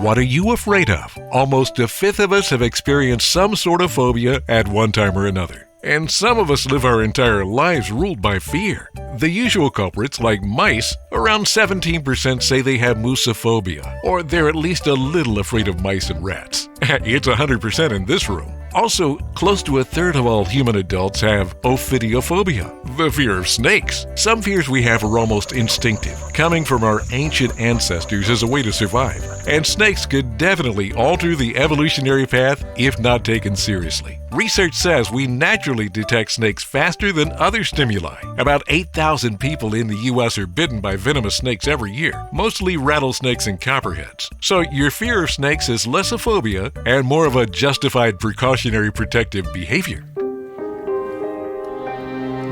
What are you afraid of? Almost a fifth of us have experienced some sort of phobia at one time or another. And some of us live our entire lives ruled by fear. The usual culprits, like mice, around 17% say they have musophobia, or they're at least a little afraid of mice and rats. It's 100% in this room. Also, close to a third of all human adults have ophidiophobia, the fear of snakes. Some fears we have are almost instinctive, coming from our ancient ancestors as a way to survive. And snakes could definitely alter the evolutionary path if not taken seriously. Research says we naturally detect snakes faster than other stimuli. About 8,000 people in the U.S. are bitten by venomous snakes every year, mostly rattlesnakes and copperheads. So your fear of snakes is less a phobia and more of a justified precautionary protective behavior.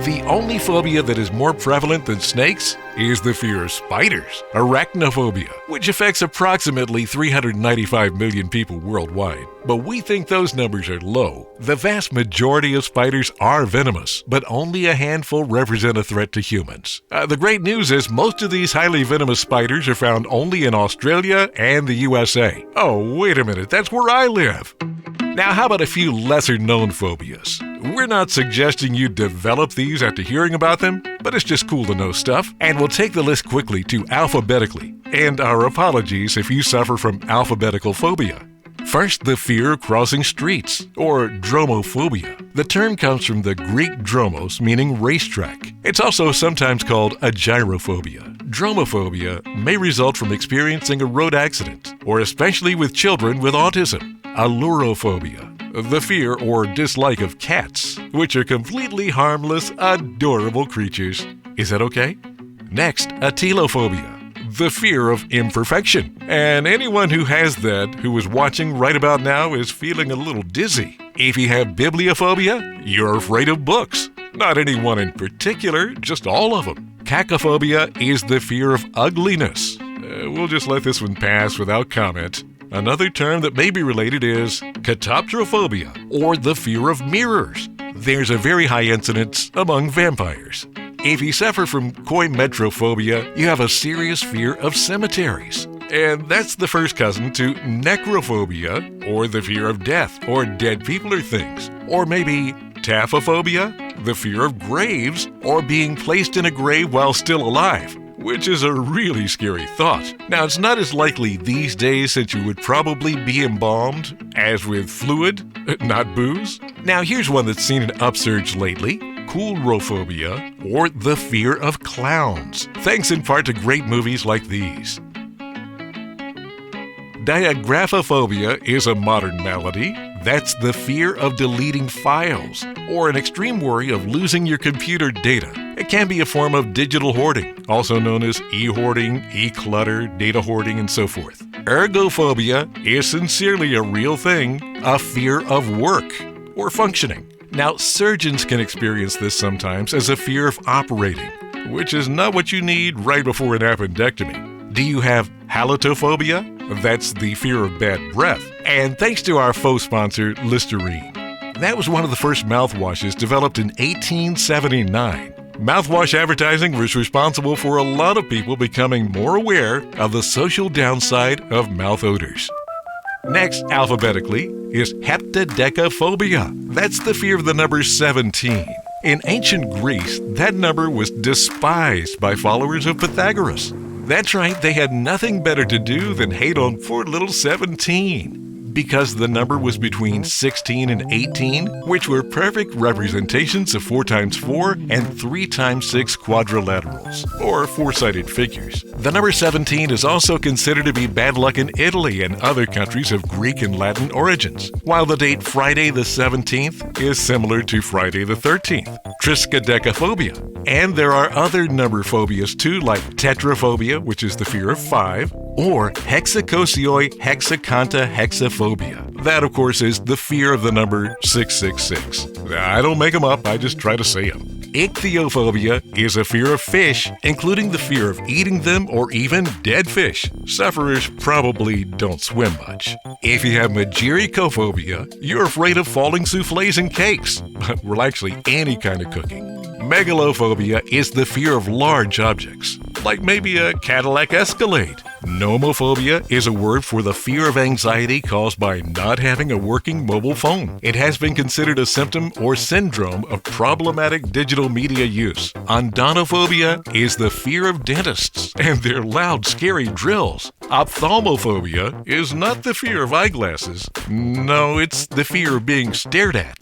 The only phobia that is more prevalent than snakes is the fear of spiders, arachnophobia, which affects approximately 395 million people worldwide. But we think those numbers are low. The vast majority of spiders are venomous, but only a handful represent a threat to humans. The great news is most of these highly venomous spiders are found only in Australia and the USA. Oh, wait a minute, that's where I live. Now, how about a few lesser-known phobias? We're not suggesting you develop these after hearing about them, but it's just cool to know stuff. And we'll take the list quickly to alphabetically. And our apologies if you suffer from alphabetical phobia. First, the fear of crossing streets, or dromophobia. The term comes from the Greek dromos, meaning racetrack. It's also sometimes called a gyrophobia. Dromophobia may result from experiencing a road accident, or especially with children with autism. Allurophobia, the fear or dislike of cats, which are completely harmless, adorable creatures. Is that okay? Next, atelophobia, the fear of imperfection. And anyone who has that, who is watching right about now, is feeling a little dizzy. If you have bibliophobia, you're afraid of books. Not any one in particular, just all of them. Cacophobia is the fear of ugliness. We'll just let this one pass without comment. Another term that may be related is catoptrophobia, or the fear of mirrors. There's a very high incidence among vampires. If you suffer from koimetrophobia, you have a serious fear of cemeteries. And that's the first cousin to necrophobia, or the fear of death, or dead people or things. Or maybe taphophobia, the fear of graves, or being placed in a grave while still alive, which is a really scary thought. Now, it's not as likely these days since you would probably be embalmed as with fluid, not booze. Now, here's one that's seen an upsurge lately. Coulrophobia, or the fear of clowns, thanks in part to great movies like these. Diagraphophobia is a modern malady. That's the fear of deleting files, or an extreme worry of losing your computer data. It can be a form of digital hoarding, also known as e-hoarding, e-clutter, data hoarding, and so forth. Ergophobia is sincerely a real thing, a fear of work or functioning. Now, surgeons can experience this sometimes as a fear of operating, which is not what you need right before an appendectomy. Do you have halitophobia? That's the fear of bad breath. And thanks to our faux sponsor, Listerine. That was one of the first mouthwashes developed in 1879. Mouthwash advertising was responsible for a lot of people becoming more aware of the social downside of mouth odors. Next, alphabetically, is heptadecaphobia. That's the fear of the number 17. In ancient Greece, that number was despised by followers of Pythagoras. That's right, they had nothing better to do than hate on poor little 17. Because the number was between 16 and 18, which were perfect representations of 4 times 4 and 3 times 6 quadrilaterals, or four-sided figures. The number 17 is also considered to be bad luck in Italy and other countries of Greek and Latin origins, while the date Friday the 17th is similar to Friday the 13th, triskaidekaphobia. And there are other number phobias too, like tetraphobia, which is the fear of 5, or Hexakosioihexekontahexa. That, of course, is the fear of the number 666. I don't make them up, I just try to say them. Ichthyophobia is a fear of fish, including the fear of eating them or even dead fish. Sufferers probably don't swim much. If you have magiricophobia, you're afraid of falling soufflés and cakes. Well, actually, any kind of cooking. Megalophobia is the fear of large objects, like maybe a Cadillac Escalade. Nomophobia is a word for the fear of anxiety caused by not having a working mobile phone. It has been considered a symptom or syndrome of problematic digital media use. Odontophobia is the fear of dentists and their loud, scary drills. Ophthalmophobia is not the fear of eyeglasses. No, it's the fear of being stared at.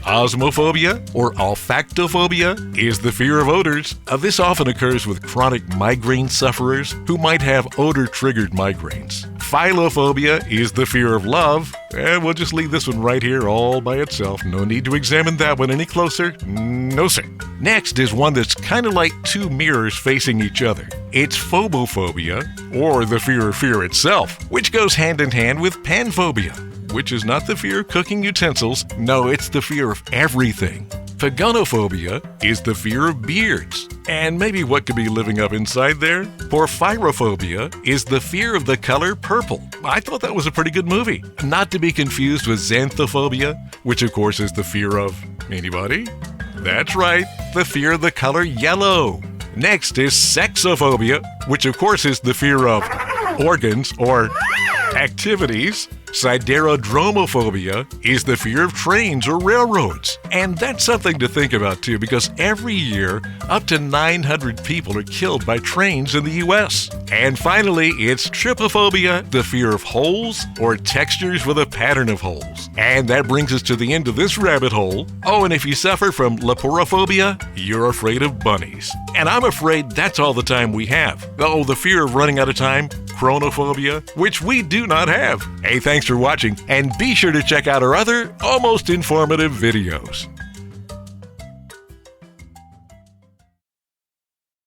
Osmophobia, or olfactophobia, is the fear of odors. This often occurs with chronic migraine sufferers who might have odor-triggered migraines. Philophobia is the fear of love, and we'll just leave this one right here all by itself. No need to examine that one any closer. No, sir. Next is one that's kind of like two mirrors facing each other. It's phobophobia, or the fear of fear itself, which goes hand in hand with panphobia, which is not the fear of cooking utensils. No, it's the fear of everything. Pagonophobia is the fear of beards, and maybe what could be living up inside there. Porphyrophobia is the fear of the color purple. I thought that was a pretty good movie. Not to be confused with xanthophobia, which of course is the fear of anybody? That's right, the fear of the color yellow. Next is sexophobia, which of course is the fear of organs or activities. Siderodromophobia is the fear of trains or railroads. And that's something to think about too, because every year, up to 900 people are killed by trains in the U.S. And finally, it's trypophobia, the fear of holes or textures with a pattern of holes. And that brings us to the end of this rabbit hole. Oh, and if you suffer from leporophobia, you're afraid of bunnies. And I'm afraid that's all the time we have. Oh, the fear of running out of time, chronophobia, which we do not have. Hey, thanks for watching, and be sure to check out our other almost informative videos.